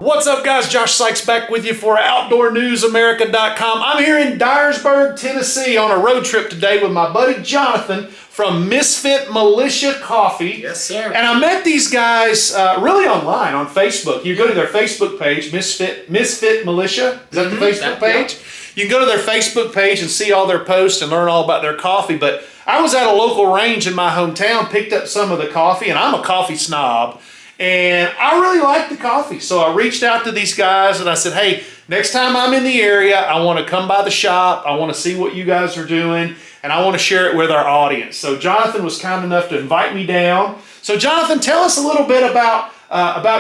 What's up, guys? Josh Sykes back with you for OutdoorNewsAmerica.com. I'm here in Dyersburg, Tennessee on a road trip today with my buddy Jonathan from Misfit Militia Coffee. Yes, sir. And I met these guys really online on Facebook. You go to their Facebook page, Misfit Militia. Is that the Facebook page? You can go to their Facebook page and see all their posts and learn all about their coffee. But I was at a local range in my hometown, picked up some of the coffee, and I'm a coffee snob. And I really like the coffee. So I reached out to these guys and I said, hey, next time I'm in the area, I want to come by the shop. I want to see what you guys are doing. And I want to share it with our audience. So Jonathan was kind enough to invite me down. So Jonathan, tell us a little bit about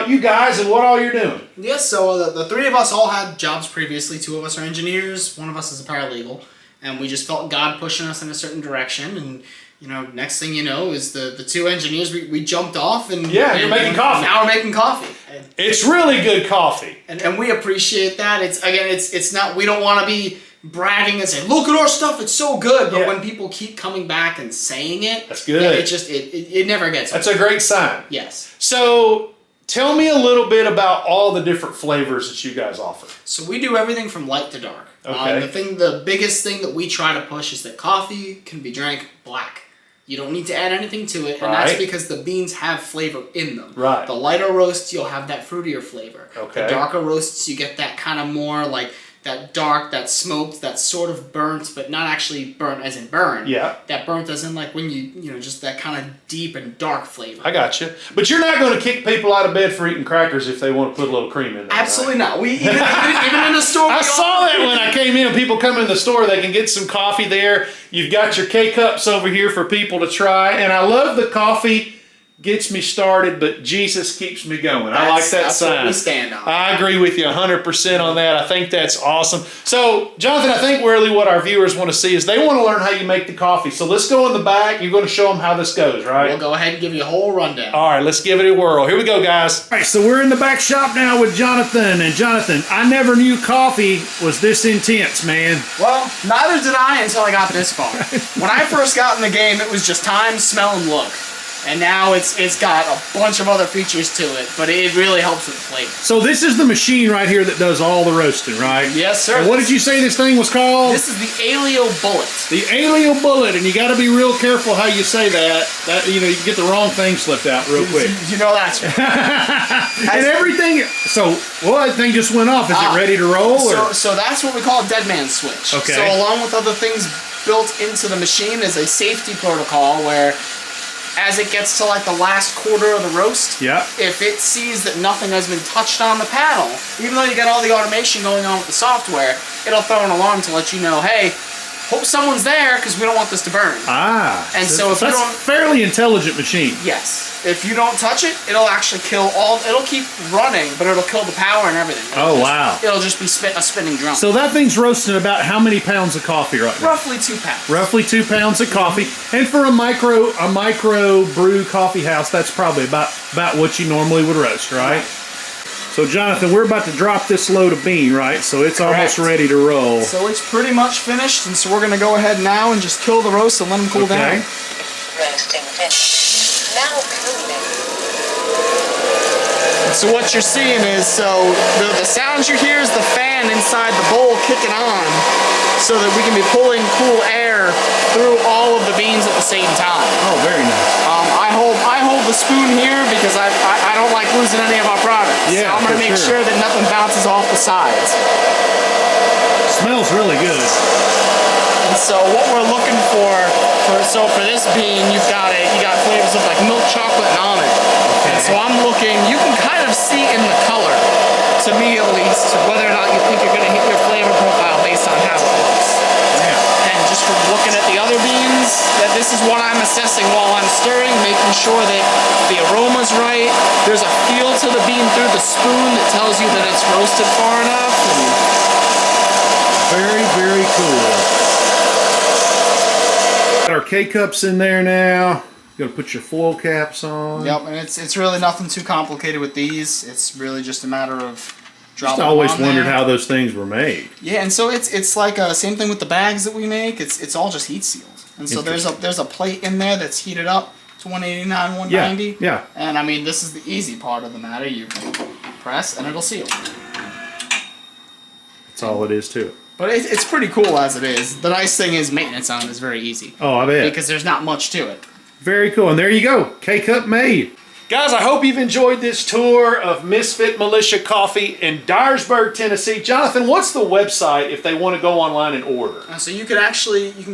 you guys and what all you're doing. Yes, so the three of us all had jobs previously. Two of us are engineers. One of us is a paralegal. And we just felt God pushing us in a certain direction. And you know, next thing you know is the two engineers, we jumped off and you're making coffee. Now we're making coffee. It's really good coffee. And we appreciate that. It's not, we don't want to be bragging and saying, look at our stuff, it's so good. But when people keep coming back and saying it, that's good. It never gets old. That's a great sign. Yes. So tell me a little bit about all the different flavors that you guys offer. So we do everything from light to dark. Okay. The biggest thing that we try to push is that coffee can be drank black. You don't need to add anything to it, and that's because the beans have flavor in them. Right. The lighter roasts, you'll have that fruitier flavor. Okay. The darker roasts, you get that kind of more like that dark, that smoked, that sort of burnt, but not actually burnt as in burn. Yeah. That burnt as in like when you know, just that kind of deep and dark flavor. I got you. But you're not going to kick people out of bed for eating crackers if they want to put a little cream in there. Absolutely not. We even in the store. I saw that when I came in. People come in the store, they can get some coffee there. You've got your K-Cups over here for people to try. And I love the coffee. Gets me started, but Jesus keeps me going. I like that sign. That's what we stand on. I agree with you 100% on that. I think that's awesome. So, Jonathan, I think really what our viewers want to see is they want to learn how you make the coffee. So let's go in the back. You're going to show them how this goes, right? We'll go ahead and give you a whole rundown. All right, let's give it a whirl. Here we go, guys. All right, so we're in the back shop now with Jonathan. And Jonathan, I never knew coffee was this intense, man. Well, neither did I until I got this far. When I first got in the game, it was just time, smell, and look. And now it's got a bunch of other features to it, but it really helps with the flavor. So this is the machine right here that does all the roasting, right? Yes, sir. And what did you say this thing was called? This is the Alio Bullet. The Alio Bullet, and you got to be real careful how you say that. You can get the wrong thing slipped out real quick. You know that's right. And everything. So, that thing just went off. Is it ready to roll? So that's what we call a dead man switch. Okay. So along with other things built into the machine is a safety protocol where, as it gets to like the last quarter of the roast, if it sees that nothing has been touched on the panel, even though you got all the automation going on with the software, it'll throw an alarm to let you know, hey, hope someone's there because we don't want this to burn. And so if you don't, fairly intelligent machine. Yes. If you don't touch it, it'll actually kill it'll keep running, but it'll kill the power and everything. Wow. It'll just be a spinning drum. So that thing's roasting about how many pounds of coffee right now? Roughly 2 pounds. Roughly 2 pounds of coffee. And for a micro brew coffee house, that's probably about what you normally would roast, right? So Jonathan, we're about to drop this load of bean, right? So it's almost ready to roll. So it's pretty much finished, and so we're going to go ahead now and just kill the roast and let them cool down. Roasting finished. Now cooling. So what you're seeing is, the sounds you hear is the fan inside the bowl kicking on, so that we can be pulling cool air through all of the beans at the same time. Oh, very nice. I hold the spoon here because I don't like losing any of our products. Yeah, so I'm going to make sure that nothing bounces off the sides. Smells really good. And so what we're looking for this bean, you got flavors of like milk chocolate and almond. Okay. And so I'm looking, you can kind of see in the color, to me at least, whether or not you think you're going to hit your flavor profile based on how it looks. Yeah. And just from looking at the other beans, this is what I'm assessing while I'm stirring, making sure that the aroma's right. There's a feel to the bean through the spoon that tells you that it's roasted far enough. Very, very cool. Got our K-Cups in there now. You gotta put your foil caps on. Yep, and it's really nothing too complicated with these. It's really just a matter of dropping them on. Just always wondered there. how those things were made. Yeah, and so it's like same thing with the bags that we make. It's all just heat sealed, and so there's a plate in there that's heated up to 189, 190. Yeah. And I mean, this is the easy part of the matter. You press, and it'll seal. That's all it is to it. But it's pretty cool as it is. The nice thing is maintenance on it is very easy. Oh, I bet. Because there's not much to it. Very cool. And there you go. K-Cup made. Guys, I hope you've enjoyed this tour of Misfit Militia Coffee in Dyersburg, Tennessee. Jonathan, what's the website if they want to go online and order? So you can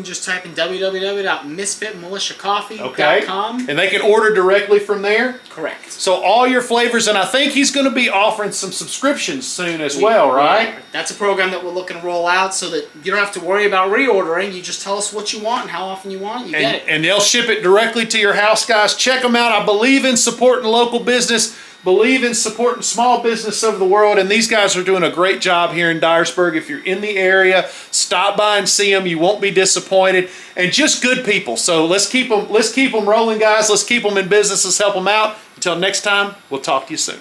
just type in www.misfitmilitiacoffee.com. Okay. And they can order directly from there? Correct. So all your flavors, and I think he's going to be offering some subscriptions soon as well, right? That's a program that we're looking to roll out so that you don't have to worry about reordering. You just tell us what you want and how often you want it, you get it. And they'll ship it directly to your house, guys. Check them out. I believe in supporting local business, believe in supporting small business of the world, and these guys are doing a great job here in Dyersburg. If you're in the area, stop by and see them. You won't be disappointed, and just good people. So let's keep them rolling, guys. Let's keep them in business. Let's help them out. Until next time, we'll talk to you soon.